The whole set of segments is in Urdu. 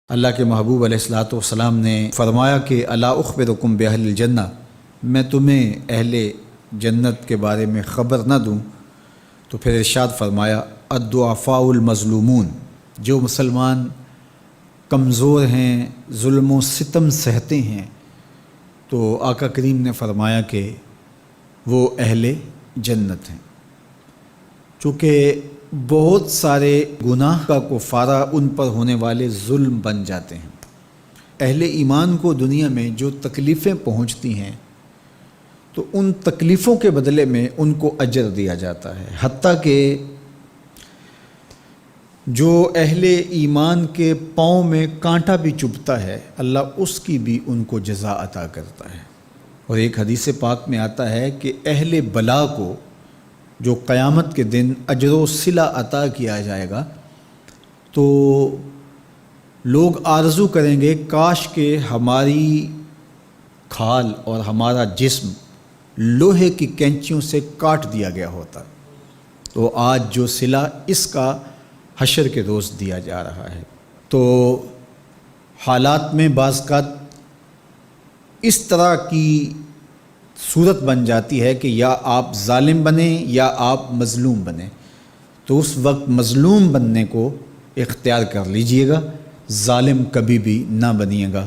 اللہ کے محبوب علیہ الصلوۃ والسلام نے فرمایا کہ الا اخبرکم باہل الجنہ، میں تمہیں اہل جنت کے بارے میں خبر نہ دوں؟ تو پھر ارشاد فرمایا الضعفاء المظلومون، جو مسلمان کمزور ہیں، ظلم و ستم سہتے ہیں، تو آقا کریم نے فرمایا کہ وہ اہل جنت ہیں۔ چونکہ بہت سارے گناہ کا کفارہ ان پر ہونے والے ظلم بن جاتے ہیں۔ اہل ایمان کو دنیا میں جو تکلیفیں پہنچتی ہیں تو ان تکلیفوں کے بدلے میں ان کو اجر دیا جاتا ہے، حتیٰ کہ جو اہل ایمان کے پاؤں میں کانٹا بھی چبھتا ہے اللہ اس کی بھی ان کو جزا عطا کرتا ہے۔ اور ایک حدیث پاک میں آتا ہے کہ اہل بلا کو جو قیامت کے دن اجر و صلہ عطا کیا جائے گا تو لوگ آرزو کریں گے کاش کہ ہماری کھال اور ہمارا جسم لوہے کی کینچیوں سے کاٹ دیا گیا ہوتا، تو آج جو صلہ اس کا حشر کے روز دیا جا رہا ہے۔ تو حالات میں بعض اوقات اس طرح کی صورت بن جاتی ہے کہ یا آپ ظالم بنیں یا آپ مظلوم بنیں، تو اس وقت مظلوم بننے کو اختیار کر لیجئے گا، ظالم کبھی بھی نہ بنیے گا،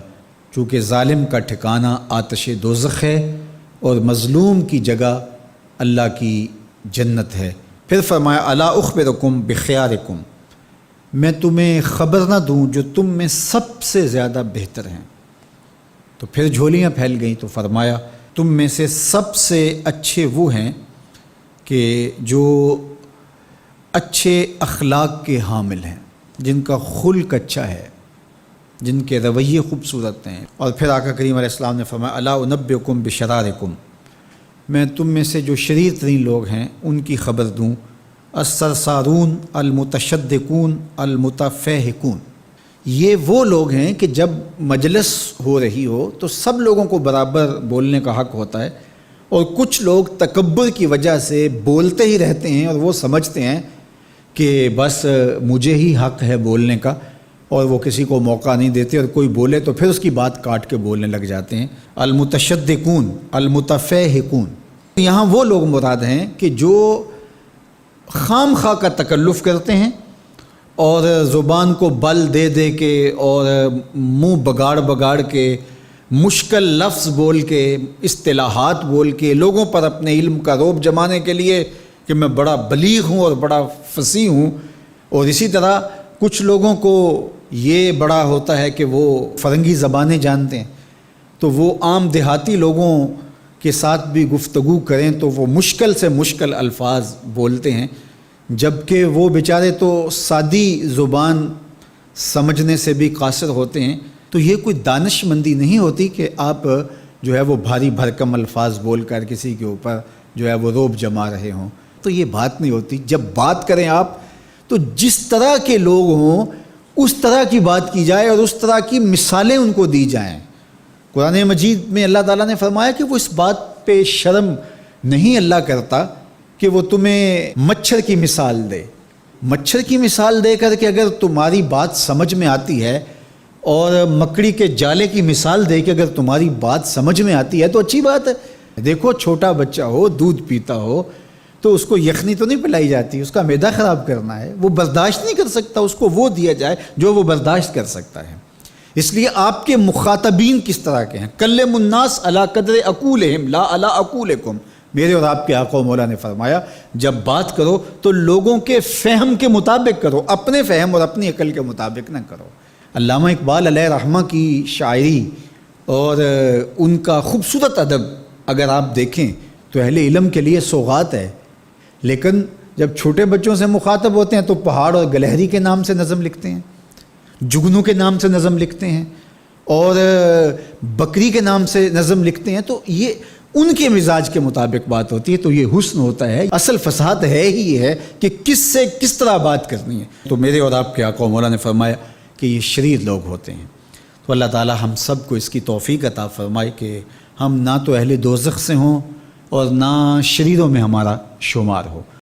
چونکہ ظالم کا ٹھکانہ آتش دوزخ ہے اور مظلوم کی جگہ اللہ کی جنت ہے۔ پھر فرمایا الا اخبرکم بخیارکم، میں تمہیں خبر نہ دوں جو تم میں سب سے زیادہ بہتر ہیں؟ تو پھر جھولیاں پھیل گئیں، تو فرمایا تم میں سے سب سے اچھے وہ ہیں کہ جو اچھے اخلاق کے حامل ہیں، جن کا خلق اچھا ہے، جن کے رویے خوبصورت ہیں۔ اور پھر آقا کریم علیہ السلام نے فرمایا الا انبئکم بشرارکم، میں تم میں سے جو شریر ترین لوگ ہیں ان کی خبر دوں، السرسارون المتشدقون المتفہقون، یہ وہ لوگ ہیں کہ جب مجلس ہو رہی ہو تو سب لوگوں کو برابر بولنے کا حق ہوتا ہے، اور کچھ لوگ تکبر کی وجہ سے بولتے ہی رہتے ہیں اور وہ سمجھتے ہیں کہ بس مجھے ہی حق ہے بولنے کا، اور وہ کسی کو موقع نہیں دیتے، اور کوئی بولے تو پھر اس کی بات کاٹ کے بولنے لگ جاتے ہیں۔ المتشدقون المتفہقون، یہاں وہ لوگ مراد ہیں کہ جو خام خواہ کا تکلف کرتے ہیں اور زبان کو بل دے دے کے اور منہ بگاڑ بگاڑ کے مشکل لفظ بول کے اصطلاحات بول کے لوگوں پر اپنے علم کا رعب جمانے کے لیے کہ میں بڑا بلیغ ہوں اور بڑا فصیح ہوں، اور اسی طرح کچھ لوگوں کو یہ بڑا ہوتا ہے کہ وہ فرنگی زبانیں جانتے ہیں، تو وہ عام دیہاتی لوگوں کے ساتھ بھی گفتگو کریں تو وہ مشکل سے مشکل الفاظ بولتے ہیں، جبکہ وہ بیچارے تو سادی زبان سمجھنے سے بھی قاصر ہوتے ہیں۔ تو یہ کوئی دانش مندی نہیں ہوتی کہ آپ جو ہے وہ بھاری بھرکم الفاظ بول کر کسی کے اوپر جو ہے وہ رعب جما رہے ہوں، تو یہ بات نہیں ہوتی۔ جب بات کریں آپ تو جس طرح کے لوگ ہوں اس طرح کی بات کی جائے اور اس طرح کی مثالیں ان کو دی جائیں۔ قرآن مجید میں اللہ تعالیٰ نے فرمایا کہ وہ اس بات پہ شرم نہیں اللہ کرتا کہ وہ تمہیں مچھر کی مثال دے۔ مچھر کی مثال دے کر کہ اگر تمہاری بات سمجھ میں آتی ہے، اور مکڑی کے جالے کی مثال دے کہ اگر تمہاری بات سمجھ میں آتی ہے تو اچھی بات ہے۔ دیکھو چھوٹا بچہ ہو، دودھ پیتا ہو تو اس کو یخنی تو نہیں پلائی جاتی، اس کا معدہ خراب کرنا ہے، وہ برداشت نہیں کر سکتا، اس کو وہ دیا جائے جو وہ برداشت کر سکتا ہے۔ اس لیے آپ کے مخاطبین کس طرح کے ہیں؟ کلموا الناس علی قدر عقولہم لا علی عقولکم، میرے اور آپ کے آقا و مولا نے فرمایا جب بات کرو تو لوگوں کے فہم کے مطابق کرو، اپنے فہم اور اپنی عقل کے مطابق نہ کرو۔ علامہ اقبال علیہ رحمہ کی شاعری اور ان کا خوبصورت ادب اگر آپ دیکھیں تو اہل علم کے لیے سوغات ہے، لیکن جب چھوٹے بچوں سے مخاطب ہوتے ہیں تو پہاڑ اور گلہری کے نام سے نظم لکھتے ہیں، جگنو کے نام سے نظم لکھتے ہیں، اور بکری کے نام سے نظم لکھتے ہیں، تو یہ ان کے مزاج کے مطابق بات ہوتی ہے۔ تو یہ حسن ہوتا ہے، اصل فصاحت ہے ہی یہ ہے کہ کس سے کس طرح بات کرنی ہے۔ تو میرے اور آپ کے آقا و مولا نے فرمایا کہ یہ شریر لوگ ہوتے ہیں۔ تو اللہ تعالی ہم سب کو اس کی توفیق عطا فرمائے کہ ہم نہ تو اہل دوزخ سے ہوں اور نہ شریروں میں ہمارا شمار ہو۔